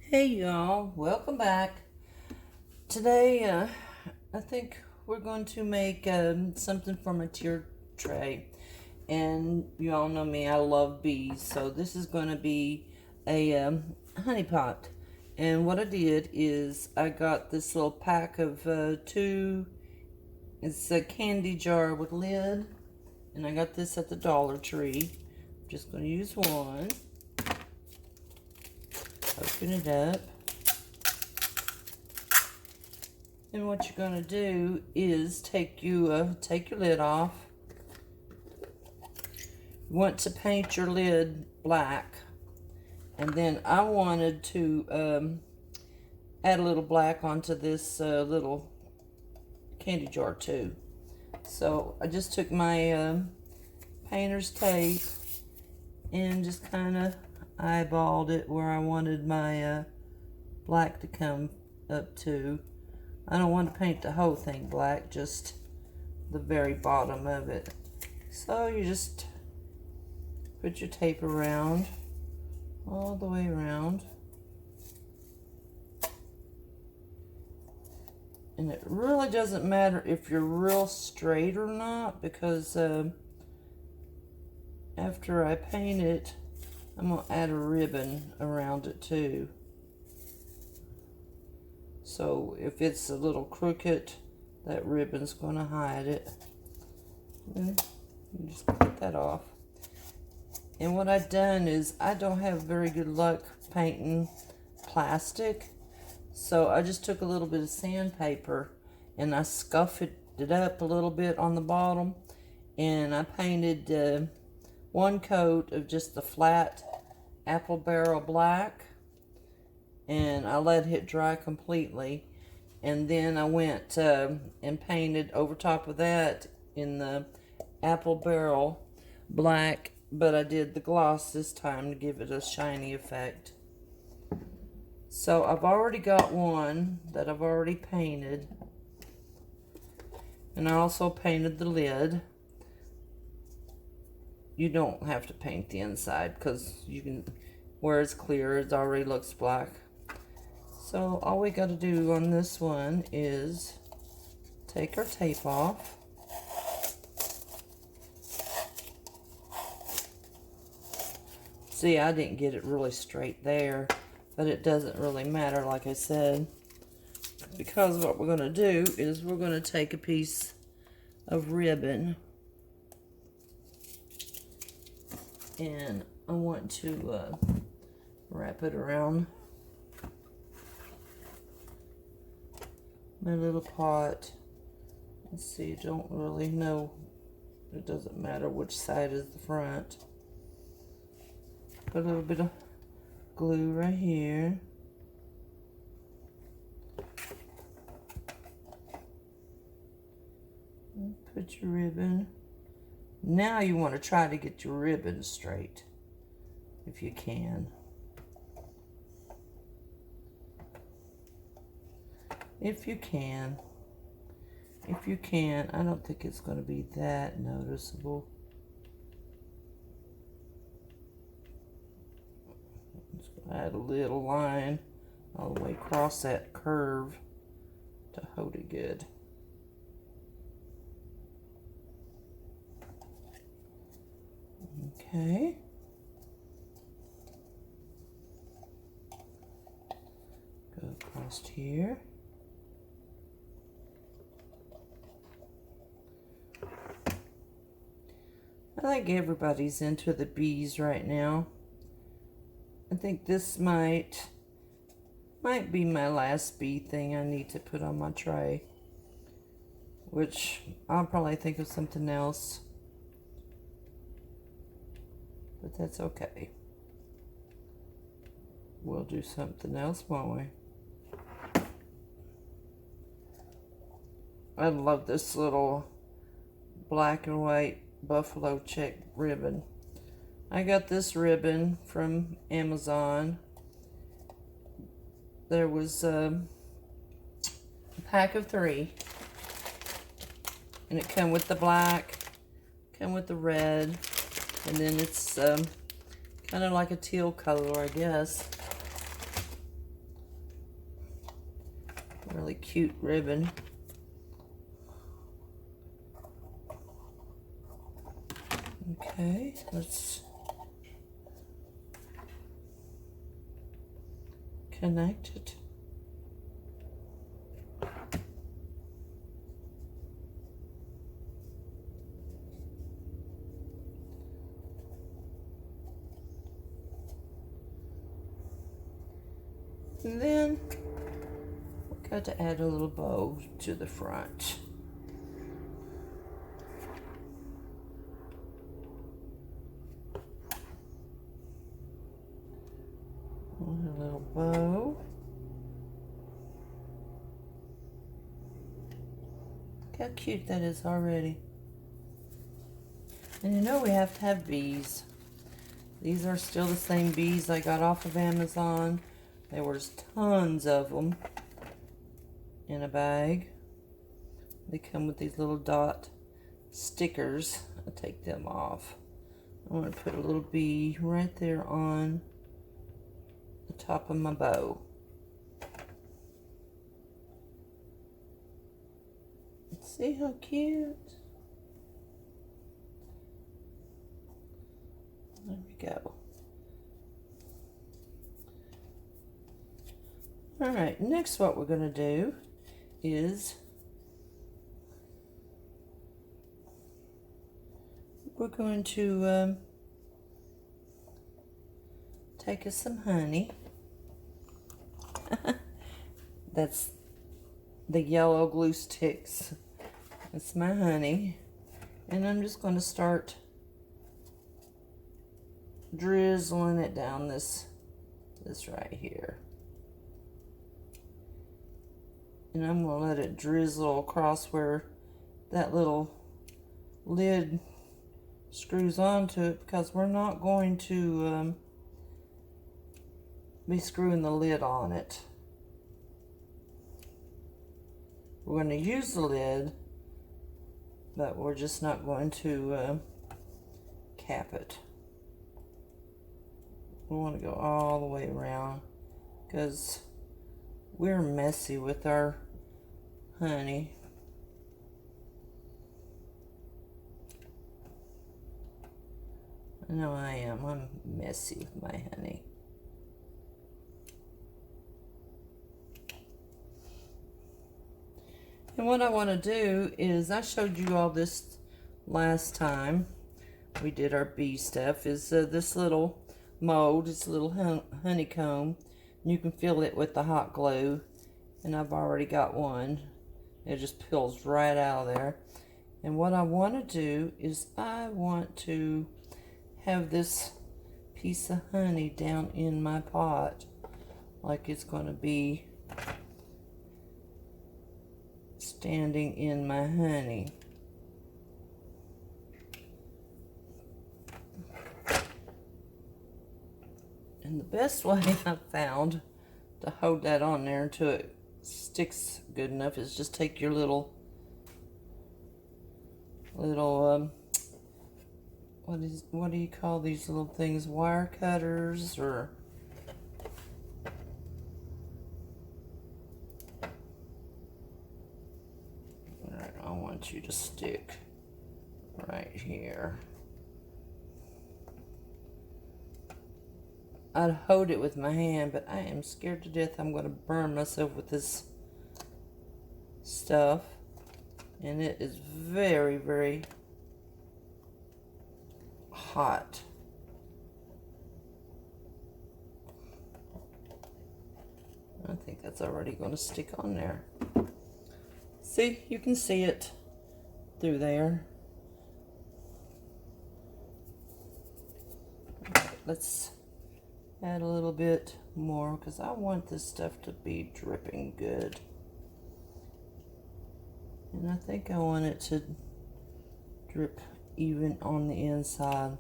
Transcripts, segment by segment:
Hey y'all, welcome back. Today, I think we're going to make something from a tier tray. And you all know me, I love bees. So this is going to be a honey pot. And what I did is I got this little pack of it's a candy jar with lid. And I got this at the Dollar Tree. I'm just going to use one. Open it up. And what you're going to do is take your lid off. You want to paint your lid black. And then I wanted to add a little black onto this little candy jar too. So I just took my painter's tape and just kind of eyeballed it where I wanted my black to come up to. I don't want to paint the whole thing black, just the very bottom of it. So you just put your tape around, all the way around. And it really doesn't matter if you're real straight or not, because after I paint it, I'm going to add a ribbon around it too. So if it's a little crooked, that ribbon's going to hide it. And you just cut that off. And what I've done is, I don't have very good luck painting plastic. So I just took a little bit of sandpaper and I scuffed it up a little bit on the bottom. And I painted one coat of just the flat apple barrel black, and I let it dry completely, and then I went and painted over top of that in the apple barrel black, but I did the gloss this time to give it a shiny effect. So I've already got one that I've already painted, and I also painted the lid. You don't have to paint the inside, because you can, where it's clear, it already looks black. So all we got to do on this one is take our tape off. See, I didn't get it really straight there, but it doesn't really matter, like I said, because what we're going to do is we're going to take a piece of ribbon, and I want to wrap it around my little pot. Let's see, don't really know. It doesn't matter which side is the front. Put a little bit of glue right here. Put your ribbon. Now you want to try to get your ribbon straight, if you can. If you can. If you can, I don't think it's going to be that noticeable. Just going to add a little line all the way across that curve to hold it good. Okay. Go across here. I think everybody's into the bees right now. I think this might be my last bee thing I need to put on my tray, which I'll probably think of something else. But that's okay. We'll do something else, won't we? I love this little black and white buffalo check ribbon. I got this ribbon from Amazon. There was a pack of 3. And it come with the black, come with the red, and then it's kind of like a teal color, I guess. really cute ribbon. Okay, let's connect it. And then we've got to add a little bow to the front. A little bow. Look how cute that is already. And you know we have to have bees. These are still the same bees I got off of Amazon. There was tons of them in a bag. They come with these little dot stickers. I'll take them off. I want to put a little bee right there on the top of my bow. See how cute? There we go. All right, next what we're going to do is we're going to take us some honey. That's the yellow glue sticks. That's my honey. And I'm just going to start drizzling it down this right here. And I'm going to let it drizzle across where that little lid screws onto it, because we're not going to be screwing the lid on it. We're going to use the lid, but we're just not going to cap it. We want to go all the way around because we're messy with our honey. I know I am. I'm messy with my honey. And what I want to do is, I showed you all this last time we did our bee stuff, is this little mold. It's a little honeycomb. You can fill it with the hot glue, and I've already got one. It just pulls right out of there. And what I want to do is I want to have this piece of honey down in my pot, like it's going to be standing in my honey. And the best way I've found to hold that on there until it sticks good enough is just take your little what do you call these little things? Wire cutters, or alright, I want you to stick right here. I'd hold it with my hand, but I am scared to death I'm going to burn myself with this stuff. And it is very, very hot. I think that's already going to stick on there. See, you can see it through there. Okay, let's add a little bit more because I want this stuff to be dripping good. And I think I want it to drip even on the inside.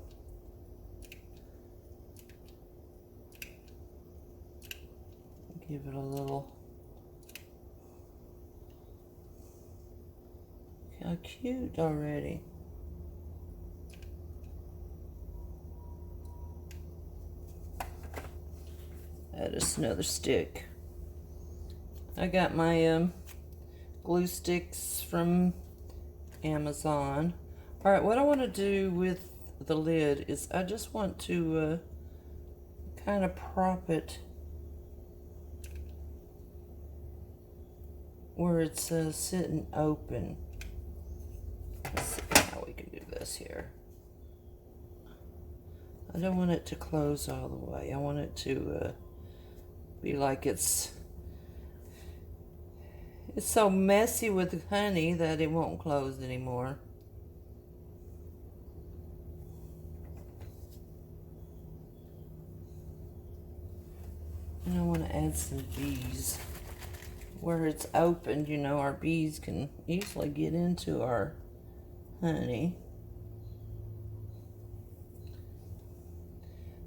Give it a little. Look how cute already. Add us another stick. I got my glue sticks from Amazon. Alright, what I want to do with the lid is I just want to kind of prop it where it's sitting open. Let's see how we can do this here. I don't want it to close all the way. I want it to be like it's so messy with honey that it won't close anymore. And I want to add some bees. Where it's opened, you know, our bees can easily get into our honey.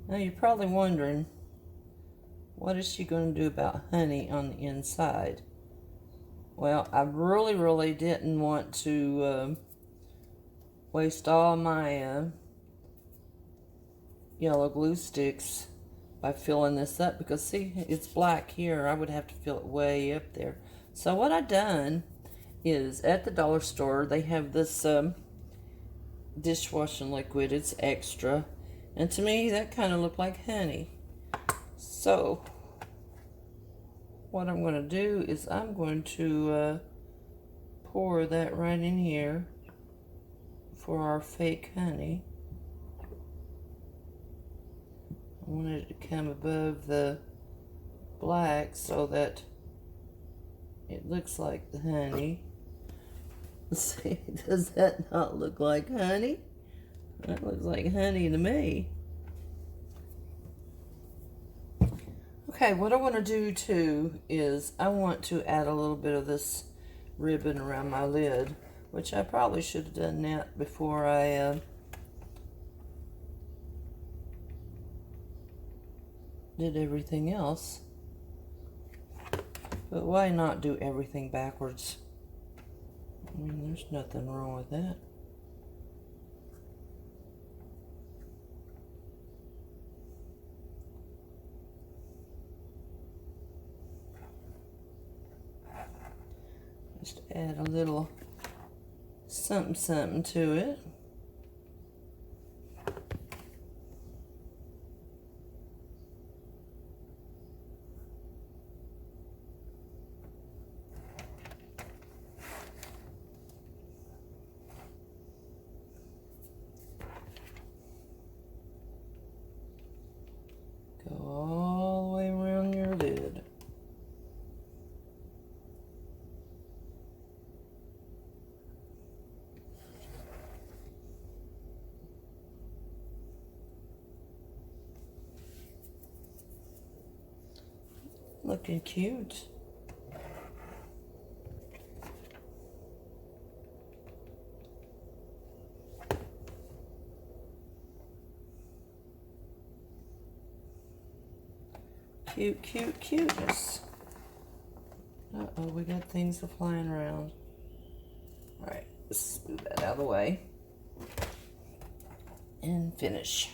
Now you're probably wondering, what is she going to do about honey on the inside? Well, I really didn't want to waste all my yellow glue sticks by filling this up, because see, it's black here. I would have to fill it way up there. So what I done is, at the dollar store they have this dishwashing liquid. It's extra, and to me that kind of looked like honey. So what I'm going to do is I'm going to pour that right in here for our fake honey. I want it to come above the black so that it looks like the honey. See, does that not look like honey? That looks like honey to me. Okay, what I want to do too is I want to add a little bit of this ribbon around my lid, which I probably should have done that before I did everything else. But why not do everything backwards? I mean, there's nothing wrong with that. Just add a little something to it. Go all the way around your lid. Looking cute. Cuteness. Uh-oh, we got things flying around. Alright, let's move that out of the way. And finish.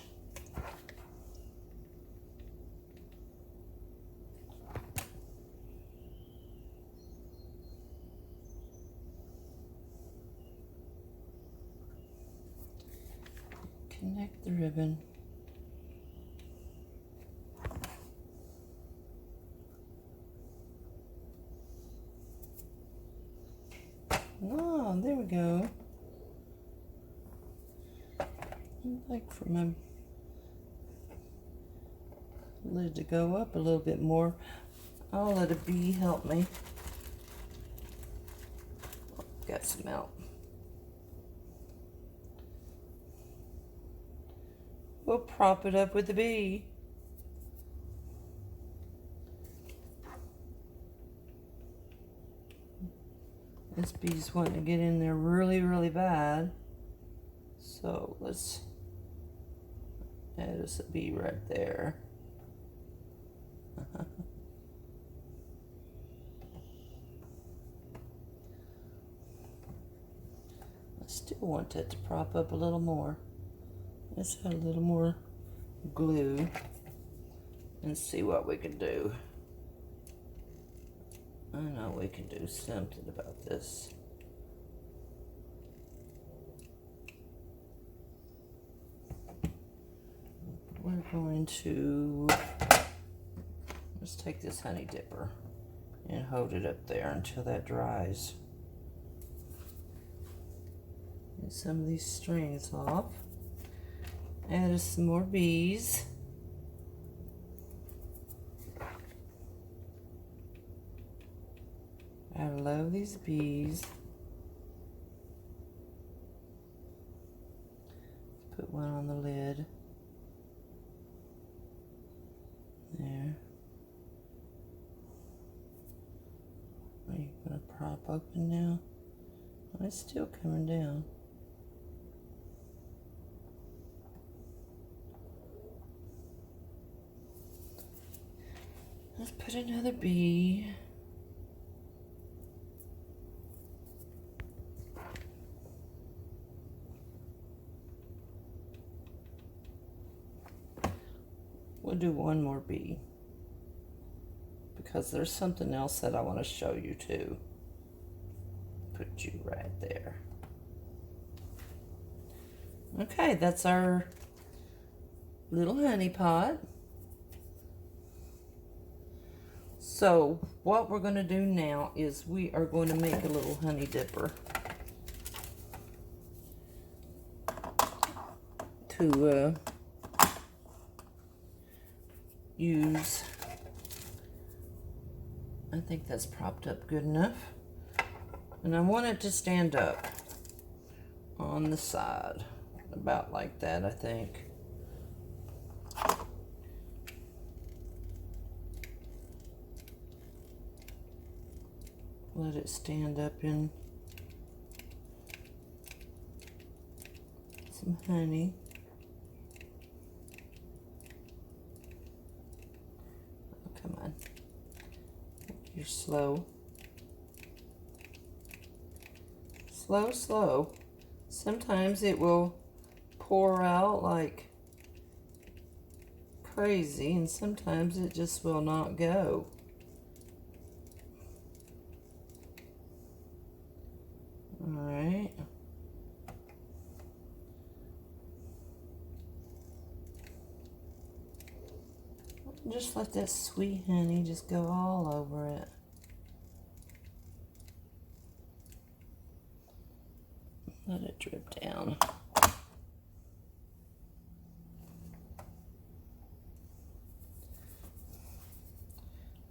Connect the ribbon. Oh, there we go. I'd like for my lid to go up a little bit more. I'll let a bee help me. Got some out. We'll prop it up with the bee. This bee's wanting to get in there really bad. So let's add us a bee right there. I still want it to prop up a little more. Let's add a little more glue and see what we can do. I we can do something about this. We're going to just take this honey dipper and hold it up there until that dries. Get some of these strings off. Add us some more bees. I love these bees. Put one on the lid. There. Are you going to prop open now? Oh, it's still coming down. Let's put another bee. We'll do one more bee because there's something else that I want to show you too. Put you right there. Okay, that's our little honey pot. So what we're going to do now is we are going to make a little honey dipper to use. I think that's propped up good enough. And I want it to stand up on the side, about like that, I think. Let it stand up in some honey. Oh, come on. You're slow. Slow, slow. Sometimes it will pour out like crazy, and sometimes it just will not go. Alright. Just let that sweet honey just go all over it. Let it drip down.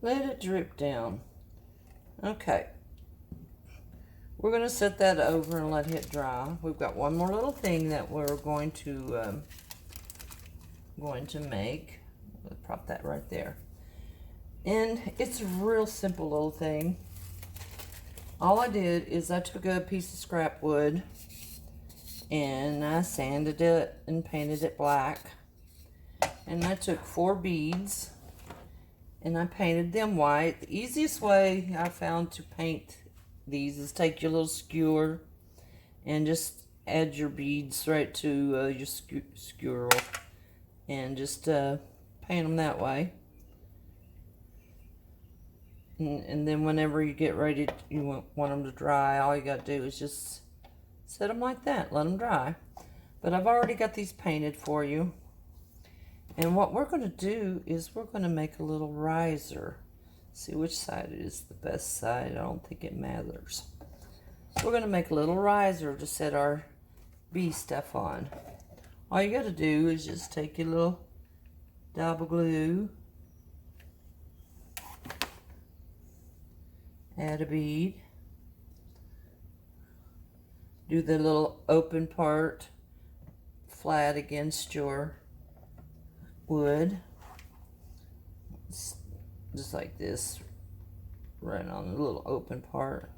Let it drip down. Okay. We're going to set that over and let it dry. We've got one more little thing that we're going to make. We'll prop that right there. And it's a real simple little thing. All I did is I took a piece of scrap wood and I sanded it and painted it black. And I took 4 beads and I painted them white. The easiest way I found to paint these is take your little skewer and just add your beads right to your skewer and just paint them that way. And then whenever you get ready, you want them to dry, all you got to do is just set them like that, let them dry. But I've already got these painted for you. And what we're going to do is we're going to make a little riser. See which side is the best side. I don't think it matters. We're going to make a little riser to set our bee stuff on. All you got to do is just take your little double glue, add a bead, do the little open part flat against your wood, just like this, right on the little open part,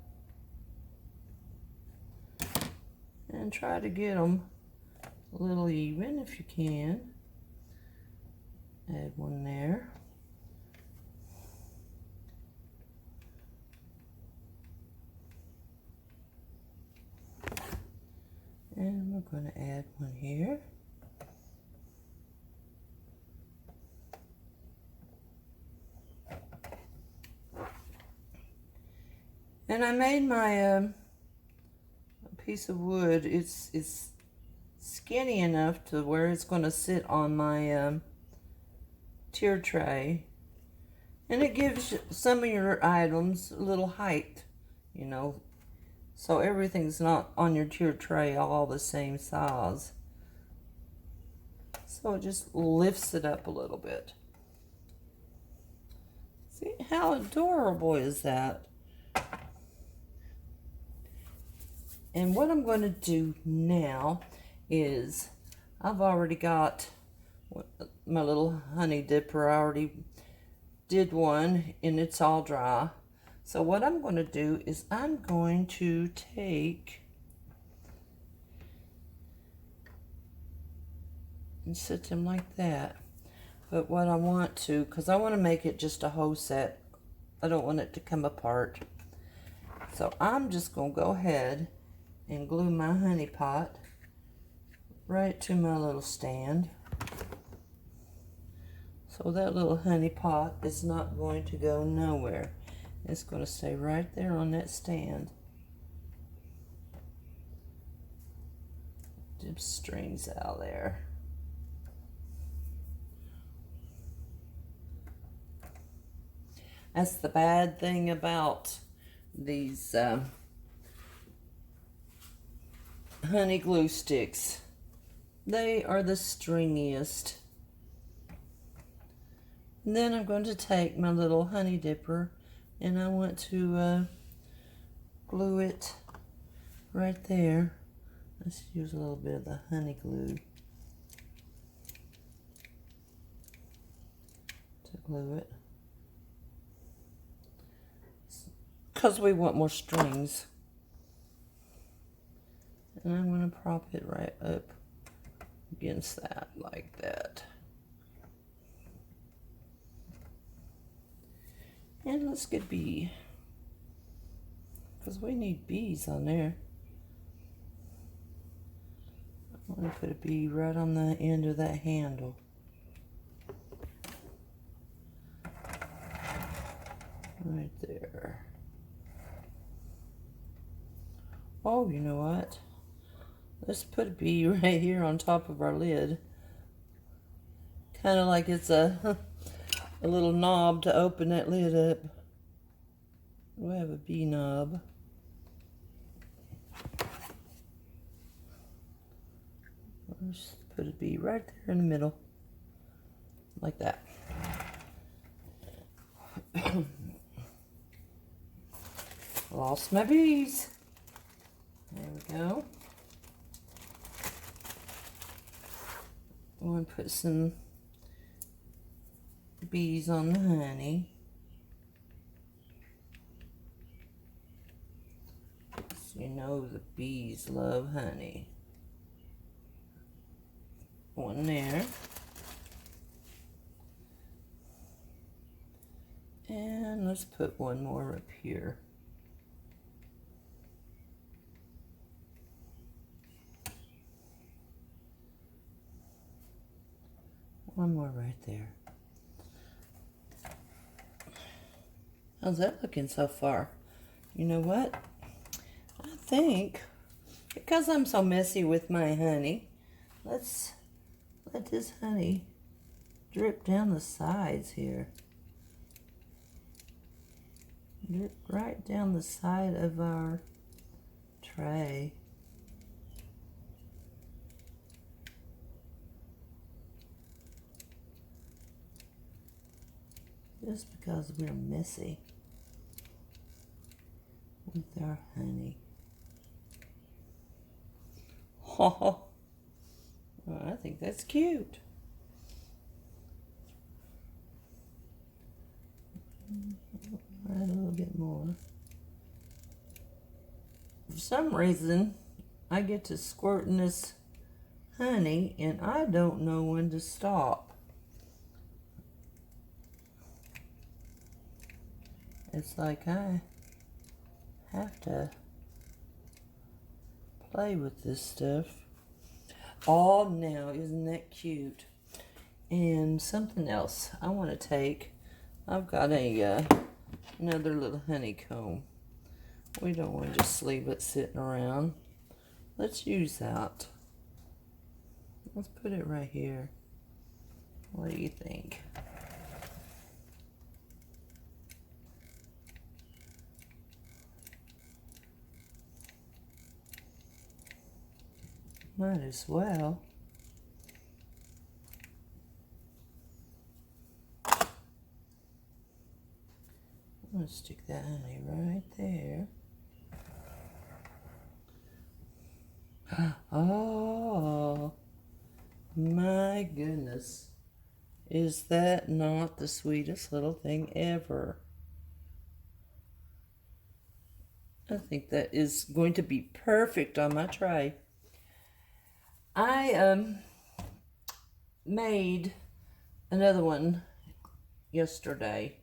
and try to get them a little even if you can. Add one there. And we're going to add one here. And I made my piece of wood. It's skinny enough to where it's going to sit on my tier tray. And it gives some of your items a little height, you know, so everything's not on your tier tray all the same size. So it just lifts it up a little bit. See, how adorable is that? And what I'm going to do now is, I've already got my little honey dipper. I already did one and it's all dry. So what I'm going to do is I'm going to take and set them like that. But what I want to, because I want to make it just a whole set, I don't want it to come apart. So I'm just going to go ahead and glue my honey pot right to my little stand. So that little honey pot is not going to go nowhere. It's going to stay right there on that stand. Dip strings out there. That's the bad thing about these honey glue sticks. They are the stringiest. And then I'm going to take my little honey dipper and I want to glue it right there. Let's use a little bit of the honey glue to glue it, because we want more strings. And I'm going to prop it right up against that like that. And let's get bee, because we need bees on there. I'm going to put a bee right on the end of that handle. Right there. Oh, you know what? Let's put a bee right here on top of our lid. Kind of like it's a little knob to open that lid up. We have a bee knob. Just put a bee right there in the middle, like that. Lost my bees. There we go. I'm going to put some bees on the honey. So you know the bees love honey. One there. And let's put one more up here. One more right there. How's that looking so far? You know what? I think, because I'm so messy with my honey, let's let this honey drip down the sides here. Drip right down the side of our tray. Just because we're messy with our honey. Oh, well, I think that's cute. Add a little bit more. For some reason, I get to squirting this honey and I don't know when to stop. It's like I have to play with this stuff. Oh, now, isn't that cute? And something else I want to take. I've got a another little honeycomb. We don't want to just leave it sitting around. Let's use that. Let's put it right here. What do you think? Might as well. I'm going to stick that honey right there. Oh, my goodness. Is that not the sweetest little thing ever? I think that is going to be perfect on my tray. I made another one yesterday,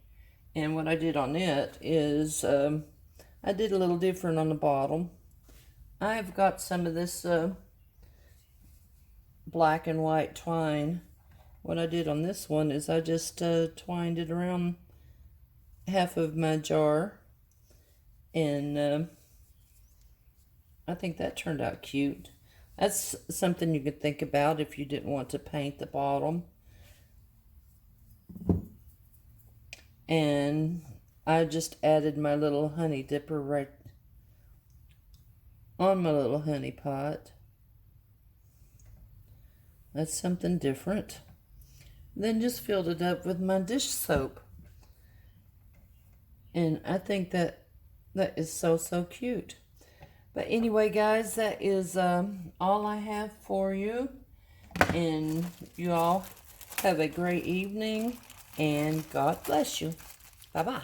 and what I did on it is I did a little different on the bottom. I've got some of this black and white twine. What I did on this one is I just twined it around half of my jar, and I think that turned out cute. That's something you could think about if you didn't want to paint the bottom. And I just added my little honey dipper right on my little honey pot. That's something different. Then just filled it up with my dish soap. And I think that is so cute. But anyway, guys, that is all I have for you. And you all have a great evening. And God bless you. Bye-bye.